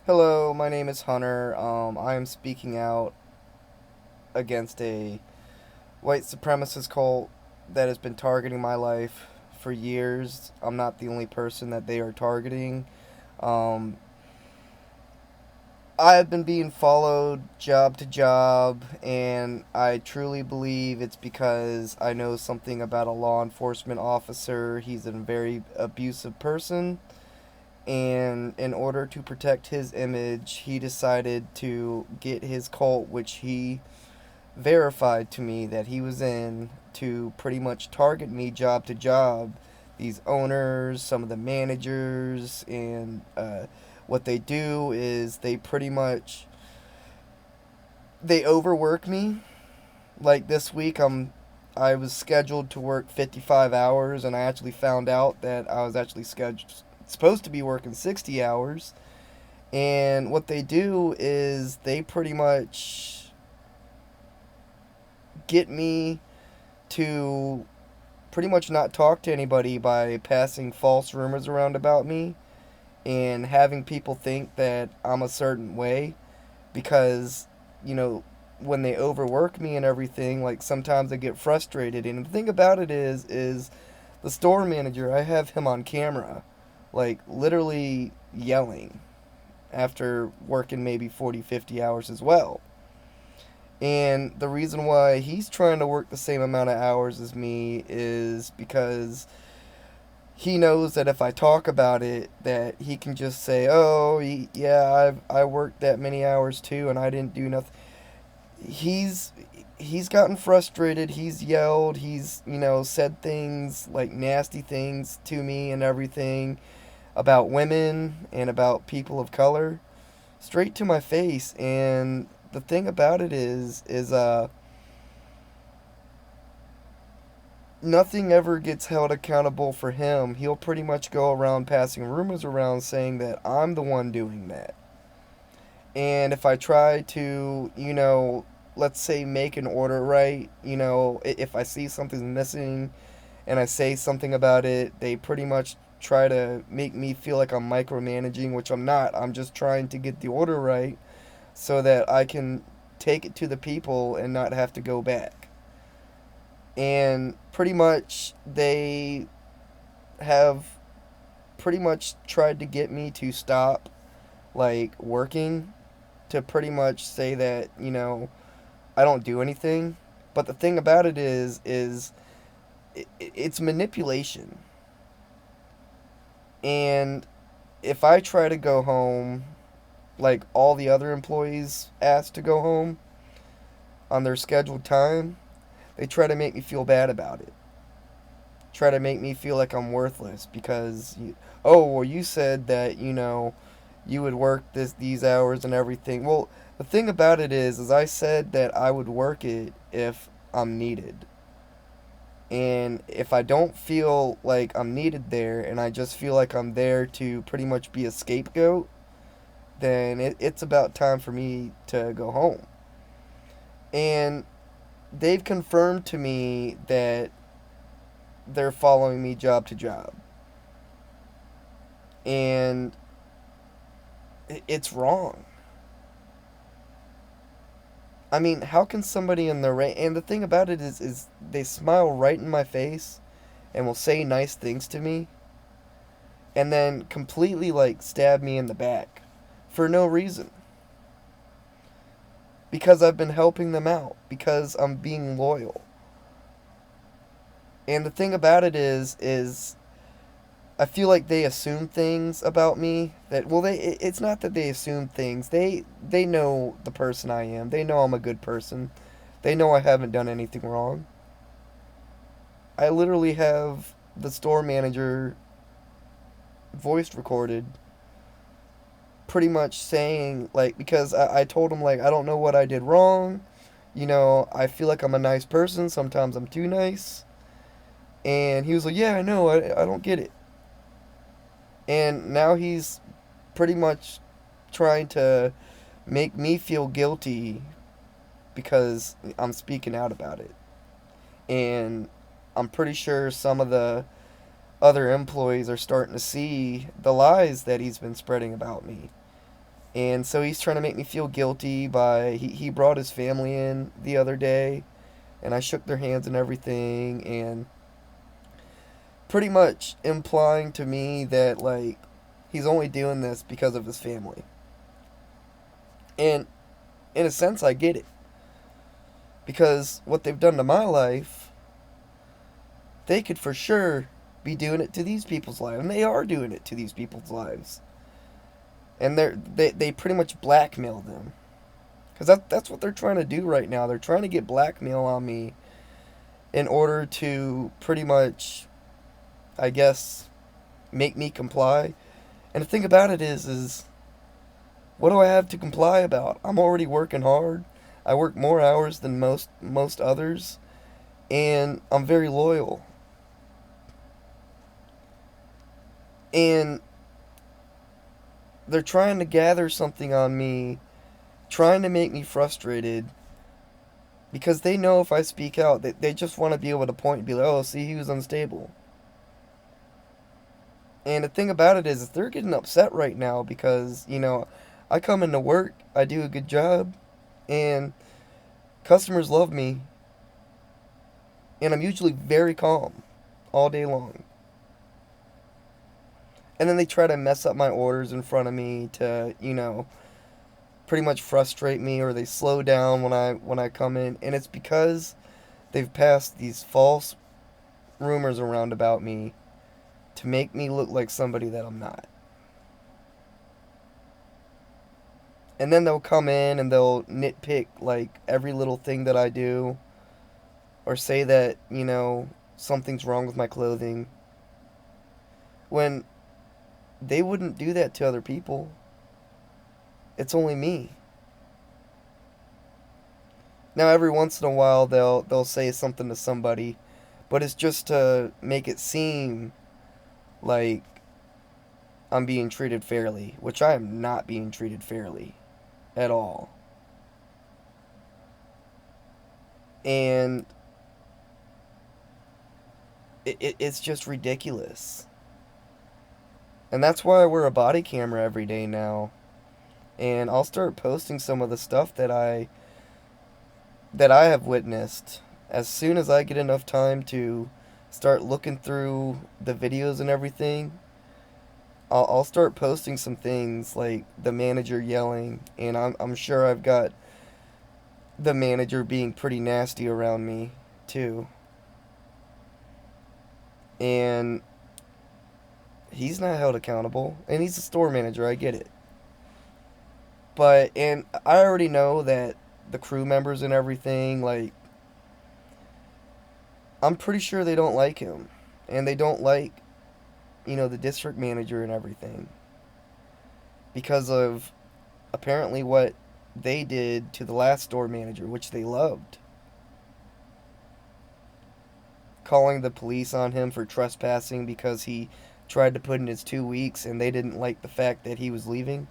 Hello, my name is Hunter. I am speaking out against a white supremacist cult that has been targeting my life for years. I'm not the only person that they are targeting. Um, I have been being followed job to job, and I truly believe it's because I know something about a law enforcement officer. He's a very abusive person, and in order to protect his image, he decided to get his cult, which he verified to me that he was in, to pretty much target me job to job. These owners, some of the managers, and what they do is they pretty much they overwork me. Like this week, I was scheduled to work 55 hours, and I actually found out that I was actually scheduled supposed to be working 60 hours. And what they do is they pretty much get me to pretty much not talk to anybody by passing false rumors around about me and having people think that I'm a certain way because, you know, when they overwork me and everything, like sometimes I get frustrated. And the thing about it is the store manager, I have him on camera, like literally yelling after working maybe 40, 50 hours as well. And the reason why he's trying to work the same amount of hours as me is because he knows that if I talk about it, that he can just say, "Oh, yeah, I worked that many hours too, and I didn't do nothing." He's he's gotten frustrated. He's yelled. He's said things like nasty things to me and everything about women and about people of color, straight to my face. And the thing about it is nothing ever gets held accountable for him. He'll pretty much go around passing rumors around saying that I'm the one doing that. And if I try to, let's say make an order right, if I see something's missing and I say something about it, they pretty much try to make me feel like I'm micromanaging, which I'm not. I'm just trying to get the order right so that I can take it to the people and not have to go back. And pretty much they have pretty much tried to get me to stop like working, to pretty much say that, I don't do anything. But the thing about it is it's manipulation. And if I try to go home like all the other employees asked to go home on their scheduled time, they try to make me feel bad about it. Try to make me feel like I'm worthless because oh, well, you said that, you would work these hours and everything. Well, the thing about it is I said that I would work it if I'm needed. And if I don't feel like I'm needed there and I just feel like I'm there to pretty much be a scapegoat, then it's about time for me to go home. And they've confirmed to me that they're following me job to job. And it's wrong. I mean, how can somebody in their right... And the thing about it is they smile right in my face and will say nice things to me and then completely, like, stab me in the back for no reason. Because I've been helping them out. Because I'm being loyal. And the thing about it is I feel like they assume things about me that, well, it's not that they assume things. They know the person I am. They know I'm a good person. They know I haven't done anything wrong. I literally have the store manager voice recorded pretty much saying, like, because I told him, like, I don't know what I did wrong. I feel like I'm a nice person. Sometimes I'm too nice. And he was like, yeah, I know. I don't get it. And now he's pretty much trying to make me feel guilty because I'm speaking out about it. And I'm pretty sure some of the other employees are starting to see the lies that he's been spreading about me. And so he's trying to make me feel guilty by he brought his family in the other day, and I shook their hands and everything, and pretty much implying to me that like he's only doing this because of his family. And in a sense I get it. Because what they've done to my life, they could for sure be doing it to these people's lives. And they are doing it to these people's lives. And they pretty much blackmail them. Because that's what they're trying to do right now. They're trying to get blackmail on me in order to pretty much, I guess, make me comply. And the thing about it is what do I have to comply about? I'm already working hard. I work more hours than most others, and I'm very loyal. And they're trying to gather something on me, trying to make me frustrated, because they know if I speak out, they just want to be able to point and be like, oh, see, he was unstable. And the thing about it is they're getting upset right now because, I come into work, I do a good job, and customers love me, and I'm usually very calm all day long. And then they try to mess up my orders in front of me to, pretty much frustrate me, or they slow down when I come in, and it's because they've passed these false rumors around about me to make me look like somebody that I'm not. And then they'll come in and they'll nitpick like every little thing that I do, or say that, something's wrong with my clothing, when they wouldn't do that to other people. It's only me. Now every once in a while they'll say something to somebody, but it's just to make it seem like I'm being treated fairly, which I am not being treated fairly at all. And it's just ridiculous. And that's why I wear a body camera every day now. And I'll start posting some of the stuff that I have witnessed as soon as I get enough time to start looking through the videos and everything. I'll start posting some things like the manager yelling, and I'm sure I've got the manager being pretty nasty around me too. And he's not held accountable, and he's a store manager, I get it. And I already know that the crew members and everything, like, I'm pretty sure they don't like him. And they don't like, the district manager and everything. Because of apparently what they did to the last store manager, which they loved. Calling the police on him for trespassing because he tried to put in his 2 weeks and they didn't like the fact that he was leaving.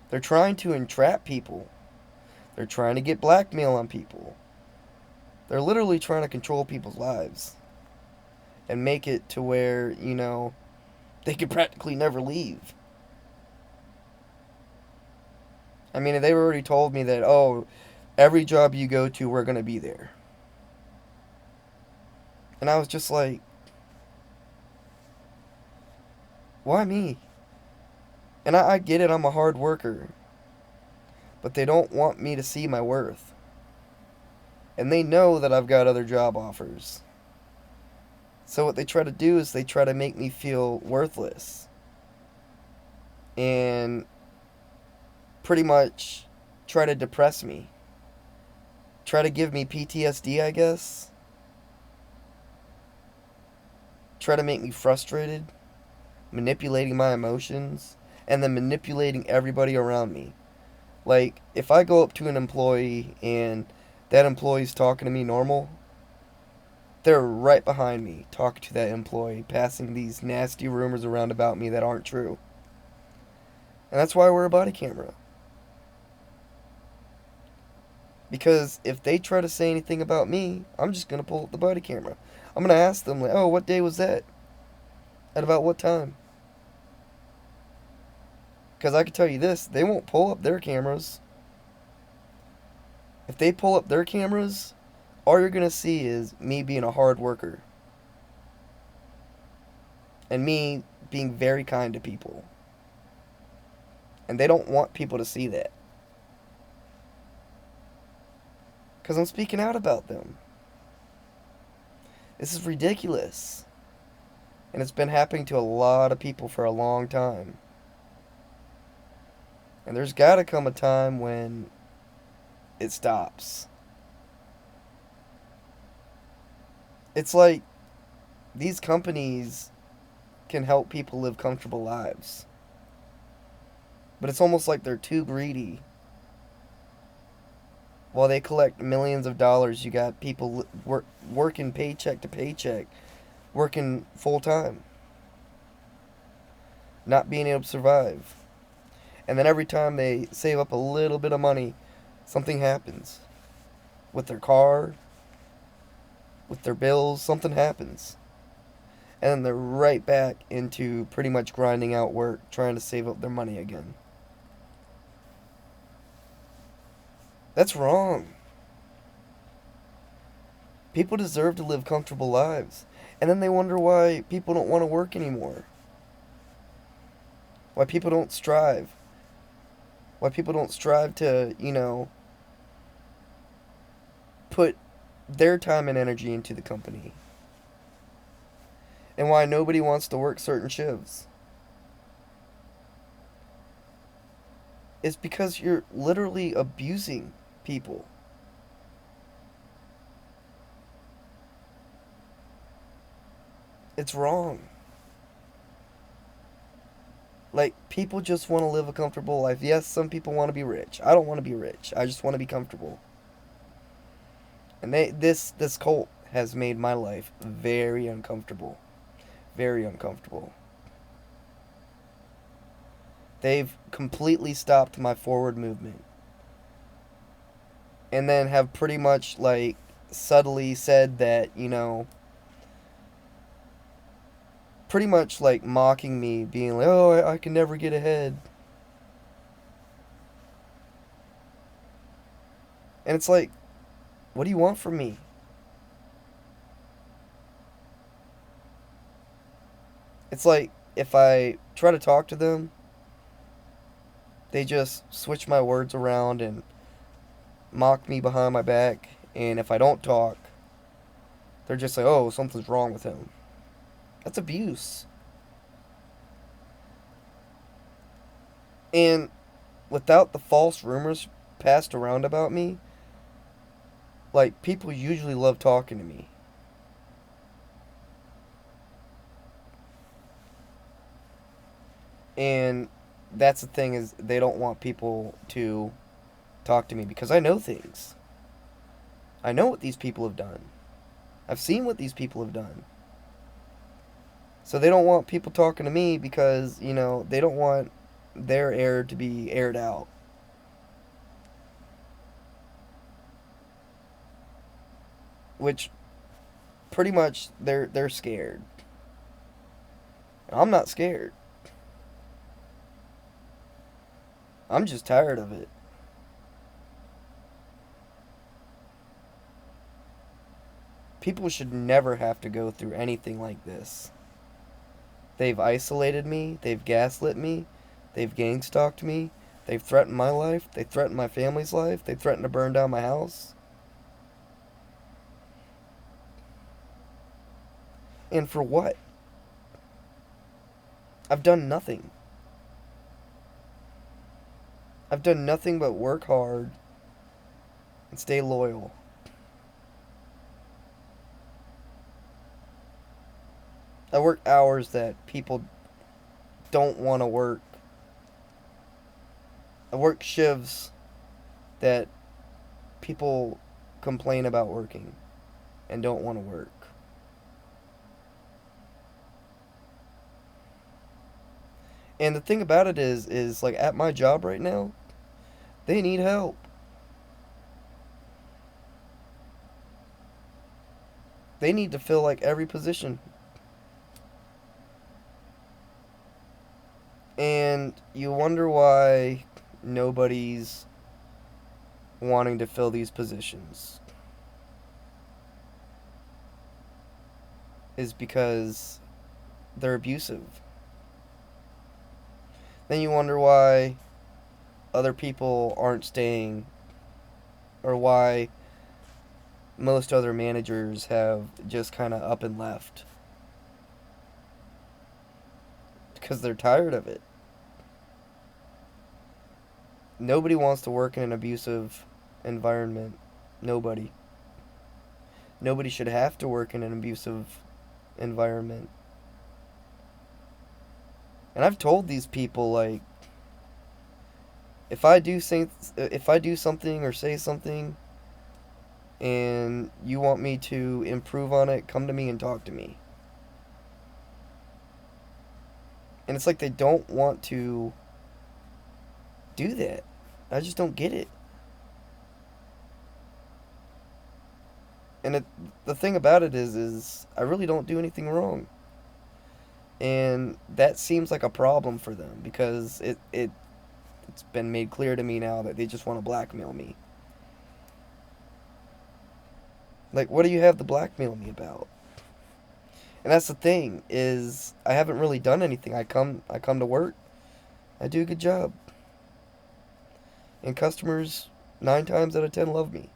They're trying to entrap people. They're trying to get blackmail on people. They're literally trying to control people's lives and make it to where, they could practically never leave. I mean, they already told me that, oh, every job you go to, we're going to be there. And I was just like, why me? And I get it, I'm a hard worker. But they don't want me to see my worth. And they know that I've got other job offers. So what they try to do is they try to make me feel worthless. And pretty much try to depress me. Try to give me PTSD, I guess. Try to make me frustrated. Manipulating my emotions. And then manipulating everybody around me. Like, if I go up to an employee and that employee's talking to me normal, they're right behind me talking to that employee, passing these nasty rumors around about me that aren't true. And that's why I wear a body camera. Because if they try to say anything about me, I'm just going to pull up the body camera. I'm going to ask them, like, oh, what day was that? At about what time? Because I can tell you this, they won't pull up their cameras. If they pull up their cameras, all you're going to see is me being a hard worker. And me being very kind to people. And they don't want people to see that. Because I'm speaking out about them. This is ridiculous. And it's been happening to a lot of people for a long time. And there's got to come a time when it stops. It's like these companies can help people live comfortable lives. But it's almost like they're too greedy. While they collect millions of dollars, you got people working paycheck to paycheck, working full time, not being able to survive. And then every time they save up a little bit of money, something happens. With their car, with their bills, something happens. And then they're right back into pretty much grinding out work, trying to save up their money again. That's wrong. People deserve to live comfortable lives. And then they wonder why people don't want to work anymore. Why people don't strive. Why people don't strive to, put their time and energy into the company. And why nobody wants to work certain shifts. It's because you're literally abusing people. It's wrong. Like, people just want to live a comfortable life. Yes, some people want to be rich. I don't want to be rich. I just want to be comfortable. And this cult has made my life very uncomfortable. Very uncomfortable. They've completely stopped my forward movement. And then have pretty much, like, subtly said that, pretty much, like, mocking me, being like, oh, I can never get ahead. And it's like, what do you want from me? It's like, if I try to talk to them, they just switch my words around and mock me behind my back. And if I don't talk, they're just like, oh, something's wrong with him. That's abuse. And without the false rumors passed around about me, like, people usually love talking to me. And that's the thing, is they don't want people to talk to me because I know things. I know what these people have done. I've seen what these people have done. So they don't want people talking to me because, they don't want their air to be aired out. Which pretty much they're scared. I'm not scared. I'm just tired of it. People should never have to go through anything like this. They've isolated me, they've gaslit me, they've gang stalked me, they've threatened my life, they threatened my family's life, they threatened to burn down my house. And for what? I've done nothing. I've done nothing but work hard and stay loyal. I work hours that people don't want to work. I work shifts that people complain about working and don't want to work. And the thing about it is like, at my job right now, they need help. They need to fill like every position. And you wonder why nobody's wanting to fill these positions. Is because they're abusive. Then you wonder why other people aren't staying, or why most other managers have just kind of up and left. Because they're tired of it. Nobody wants to work in an abusive environment. Nobody. Nobody should have to work in an abusive environment. And I've told these people, like, if I do something or say something and you want me to improve on it, come to me and talk to me. And it's like they don't want to do that. I just don't get it. And the thing about it is I really don't do anything wrong. And that seems like a problem for them because it's been made clear to me now that they just want to blackmail me. Like, what do you have to blackmail me about? And that's the thing, is I haven't really done anything. I come to work. I do a good job. And customers 9 times out of 10 love me.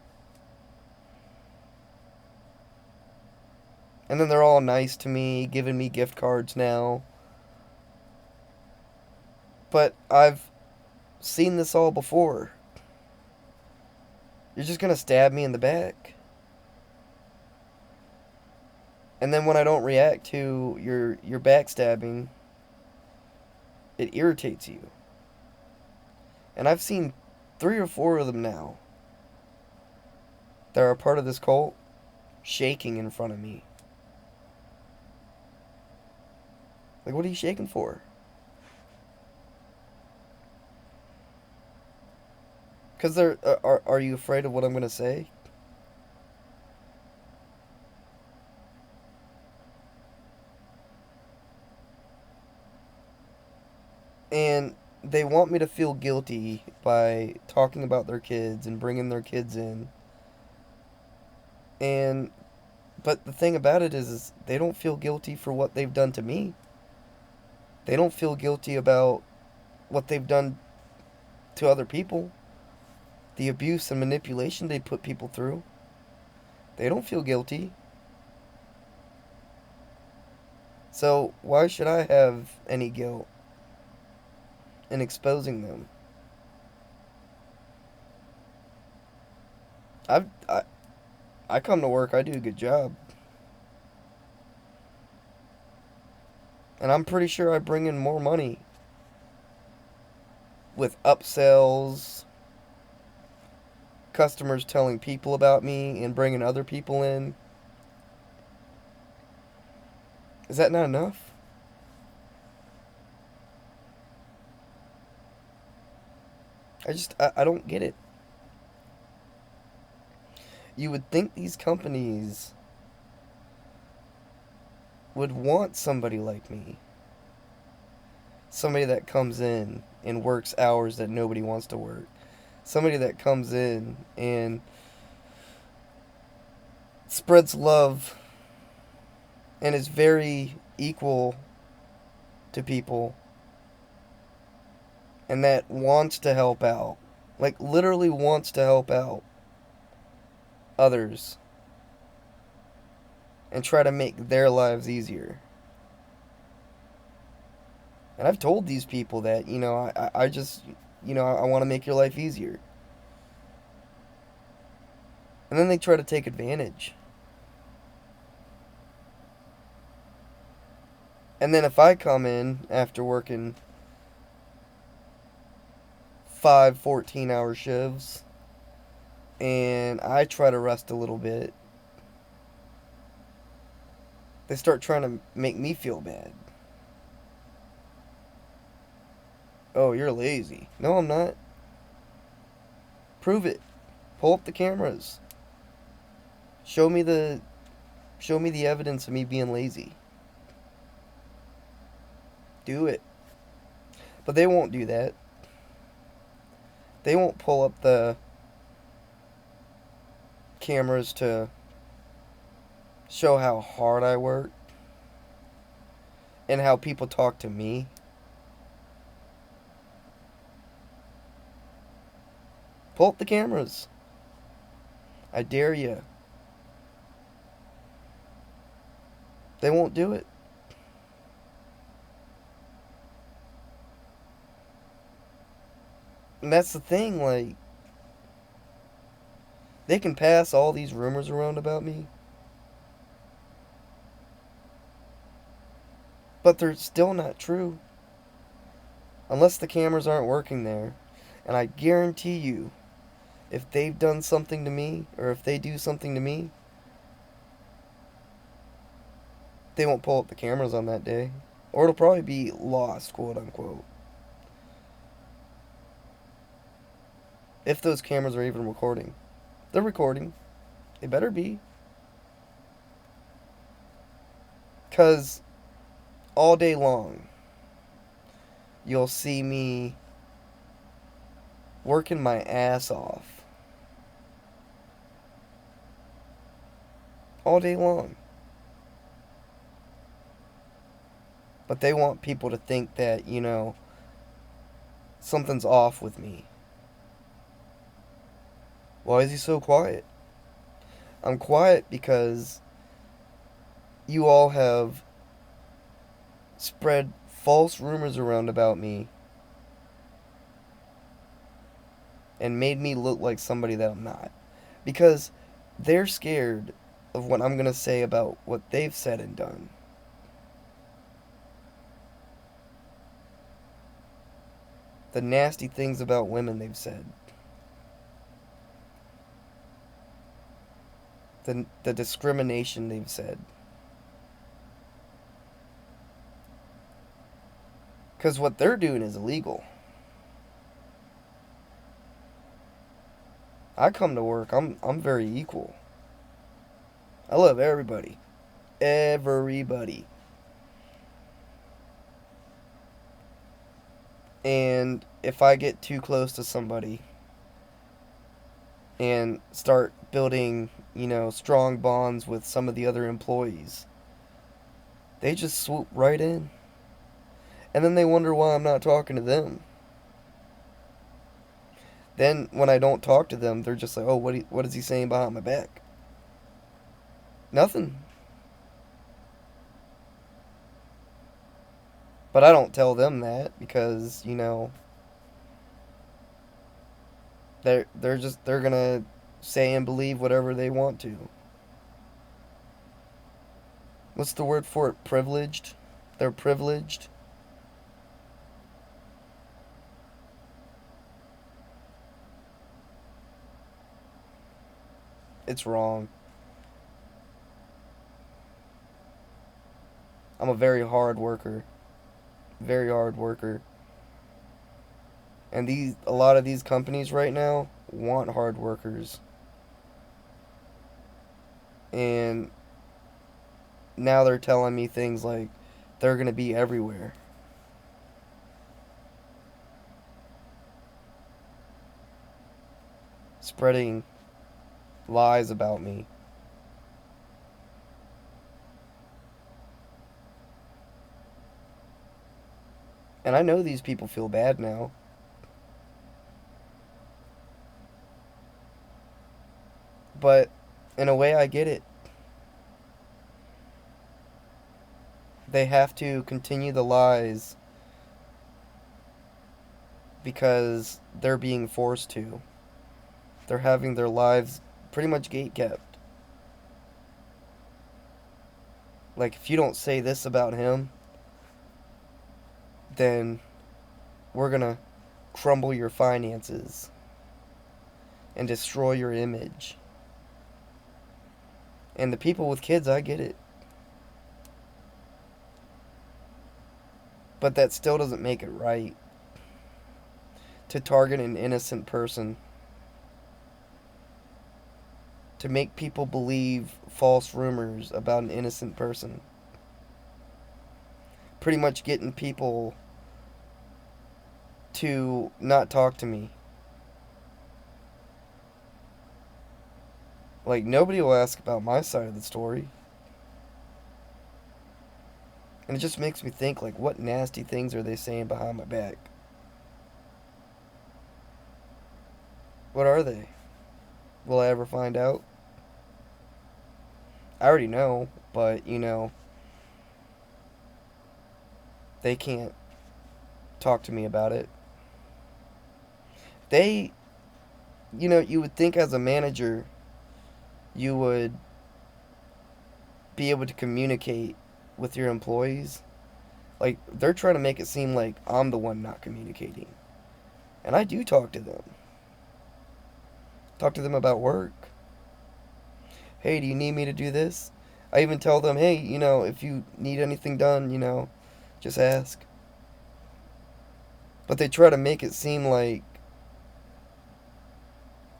And then they're all nice to me, giving me gift cards now. But I've seen this all before. You're just going to stab me in the back. And then when I don't react to your backstabbing, it irritates you. And I've seen 3 or 4 of them now that are a part of this cult shaking in front of me. Like, what are you shaking for? Because are you afraid of what I'm going to say? And they want me to feel guilty by talking about their kids and bringing their kids in. And but the thing about it is they don't feel guilty for what they've done to me. They don't feel guilty about what they've done to other people. The abuse and manipulation they put people through. They don't feel guilty. So why should I have any guilt in exposing them? I I come to work, I do a good job. And I'm pretty sure I bring in more money with upsells, customers telling people about me and bringing other people in. Is that not enough? I don't get it. You would think these companies would want somebody like me. Somebody that comes in and works hours that nobody wants to work. Somebody that comes in and spreads love and is very equal to people and that wants to help out. Like, literally wants to help out others and try to make their lives easier. And I've told these people that, I just, I want to make your life easier. And then they try to take advantage. And then if I come in after working 5 14-hour shifts and I try to rest a little bit, they start trying to make me feel bad. Oh, you're lazy. No, I'm not. Prove it. Pull up the cameras. Show me the evidence of me being lazy. Do it. But they won't do that. They won't pull up the cameras to show how hard I work and how people talk to me. Pull up the cameras. I dare you. They won't do it. And that's the thing, like, they can pass all these rumors around about me, but they're still not true. Unless the cameras aren't working there. And I guarantee you, if they've done something to me, or if they do something to me, they won't pull up the cameras on that day. Or it'll probably be lost, quote unquote. If those cameras are even recording. They're recording. They better be. Because all day long, you'll see me working my ass off. All day long. But they want people to think that, something's off with me. Why is he so quiet? I'm quiet because you all have spread false rumors around about me and made me look like somebody that I'm not. Because they're scared of what I'm going to say about what they've said and done. The nasty things about women they've said. The discrimination they've said. Because what they're doing is illegal. I come to work, I'm very equal. I love everybody. Everybody. And if I get too close to somebody and start building, strong bonds with some of the other employees, they just swoop right in. And then they wonder why I'm not talking to them. Then when I don't talk to them, they're just like, oh, what is he saying behind my back? Nothing. But I don't tell them that because, they're gonna say and believe whatever they want to. What's the word for it? Privileged? They're privileged. It's wrong. I'm a very hard worker. Very hard worker. And a lot of these companies right now want hard workers. And now they're telling me things like they're going to be everywhere. Spreading lies about me. And I know these people feel bad now. But in a way, I get it. They have to continue the lies because they're being forced to. They're having their lives pretty much gatekept. Like, if you don't say this about him, then we're gonna crumble your finances and destroy your image. And the people with kids, I get it. But that still doesn't make it right to target an innocent person. To make people believe false rumors about an innocent person. Pretty much getting people to not talk to me. Like, nobody will ask about my side of the story. And it just makes me think, like, what nasty things are they saying behind my back? What are they? Will I ever find out? I already know, but, they can't talk to me about it. They, you would think as a manager, you would be able to communicate with your employees. Like, they're trying to make it seem like I'm the one not communicating. And I do talk to them. Talk to them about work. Hey, do you need me to do this? I even tell them, hey, if you need anything done, just ask. But they try to make it seem like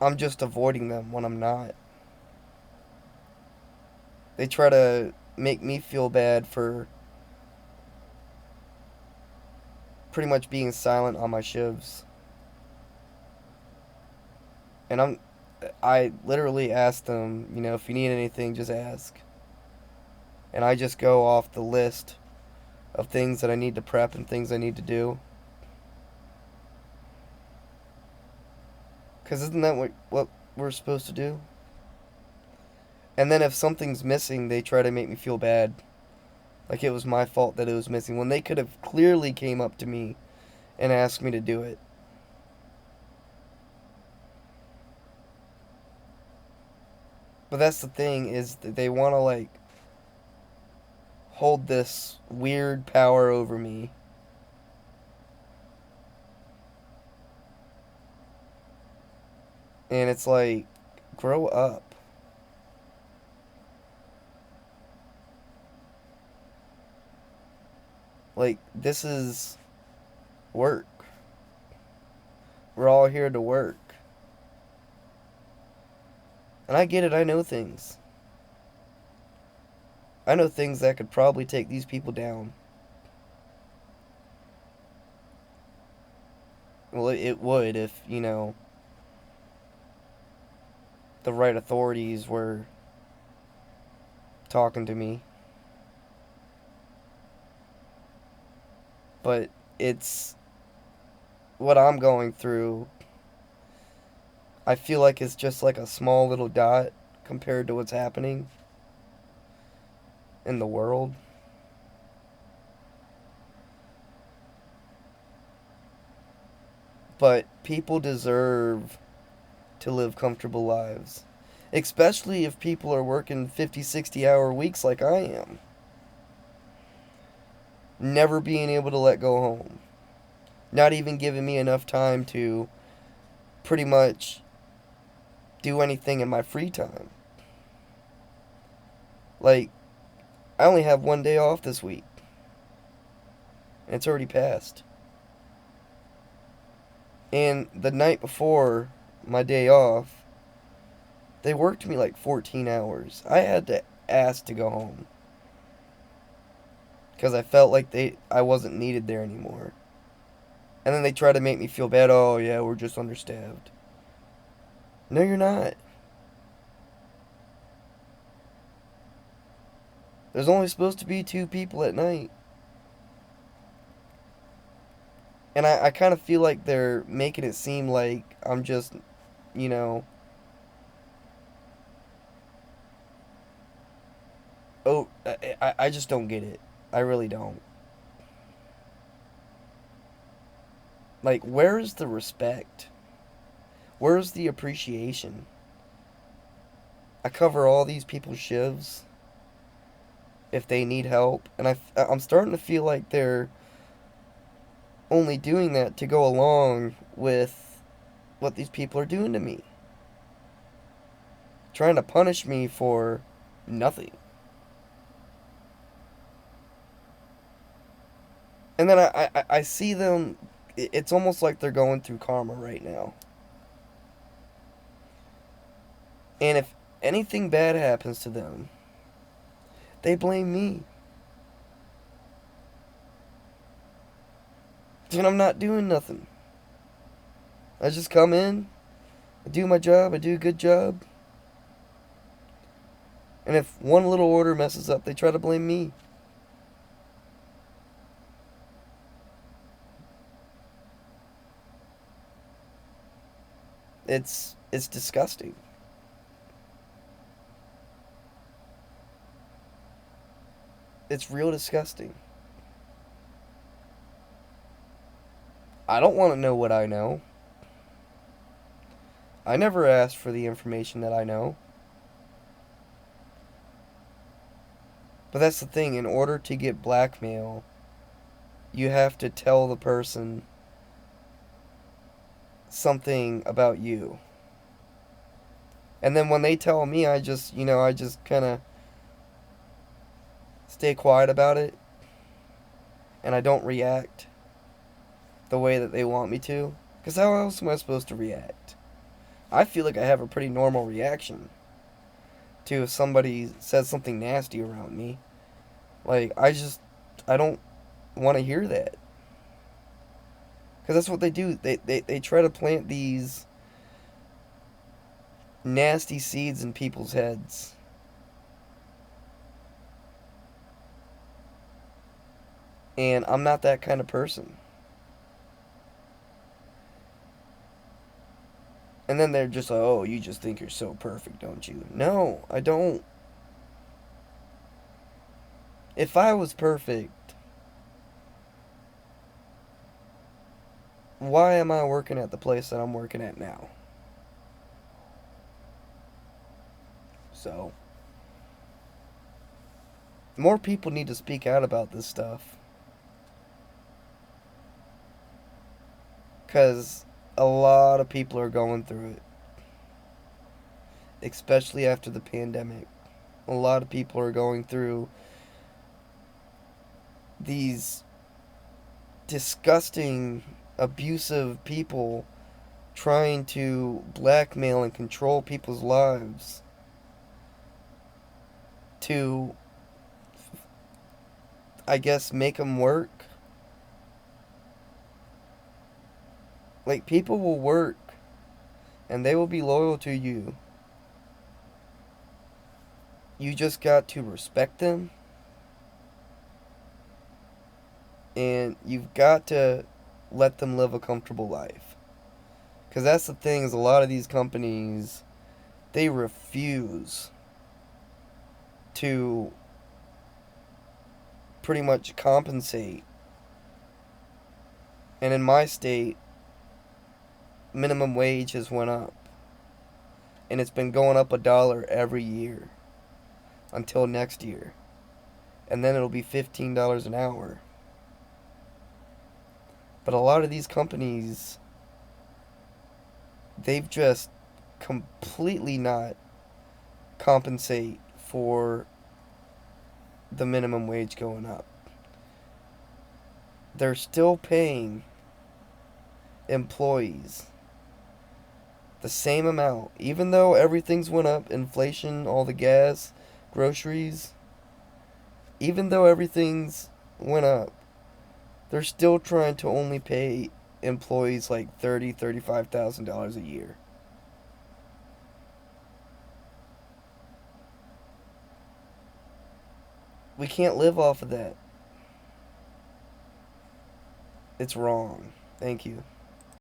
I'm just avoiding them when I'm not. They try to make me feel bad for pretty much being silent on my shifts. And I literally ask them, if you need anything, just ask. And I just go off the list of things that I need to prep and things I need to do. Because isn't that what we're supposed to do? And then if something's missing, they try to make me feel bad. Like it was my fault that it was missing. When they could have clearly came up to me and asked me to do it. But that's the thing, is that they want to, like, hold this weird power over me. And it's like, grow up. Like, this is work. We're all here to work. And I get it, I know things. I know things that could probably take these people down. Well, it would if, the right authorities were talking to me. But it's what I'm going through. I feel like it's just like a small little dot compared to what's happening in the world. But people deserve to live comfortable lives. Especially if people are working 50, 60-hour weeks like I am. Never being able to let go home. Not even giving me enough time to pretty much do anything in my free time. Like, I only have one day off this week. And it's already passed. And the night before my day off, they worked me like 14 hours. I had to ask to go home. Because I felt like I wasn't needed there anymore. And then they try to make me feel bad. Oh, yeah, we're just understaffed. No, you're not. There's only supposed to be 2 people at night. And I kind of feel like they're making it seem like I'm just, you know... Oh, I just don't get it. I really don't. Like, where's the respect? Where's the appreciation? I cover all these people's shifts if they need help. And I'm starting to feel like they're only doing that to go along with what these people are doing to me. Trying to punish me for nothing. And then I see them, it's almost like they're going through karma right now. And if anything bad happens to them, they blame me. And I'm not doing nothing. I just come in, I do my job, I do a good job. And if one little order messes up, they try to blame me. It's disgusting. It's real disgusting. I don't want to know what I know. I never asked for the information that I know. But that's the thing, in order to get blackmail, you have to tell the person something about you. And then when they tell me, I just kind of stay quiet about it and I don't react the way that they want me to. Because how else am I supposed to react? I feel like I have a pretty normal reaction to if somebody says something nasty around me. Like, I don't want to hear that. Because that's what they do. They try to plant these nasty seeds in people's heads. And I'm not that kind of person. And then they're just like, oh, you just think you're so perfect, don't you? No, I don't. If I was perfect, why am I working at the place that I'm working at now? So, more people need to speak out about this stuff. Because a lot of people are going through it. Especially after the pandemic. A lot of people are going through these disgusting, abusive people trying to blackmail and control people's lives to, I guess, make them work. Like, people will work and they will be loyal to you. You just got to respect them. And you've got to let them live a comfortable life. Because that's the thing, is a lot of these companies, they refuse to pretty much compensate. And in my state, minimum wage has went up. And it's been going up $1 every year until next year. And then it'll be $15 an hour. But a lot of these companies, they've just completely not compensate for the minimum wage going up. They're still paying employees the same amount, even though everything's went up, inflation, all the gas, groceries, even though everything's went up, they're still trying to only pay employees like $35,000 a year. We can't live off of that. It's wrong. Thank you.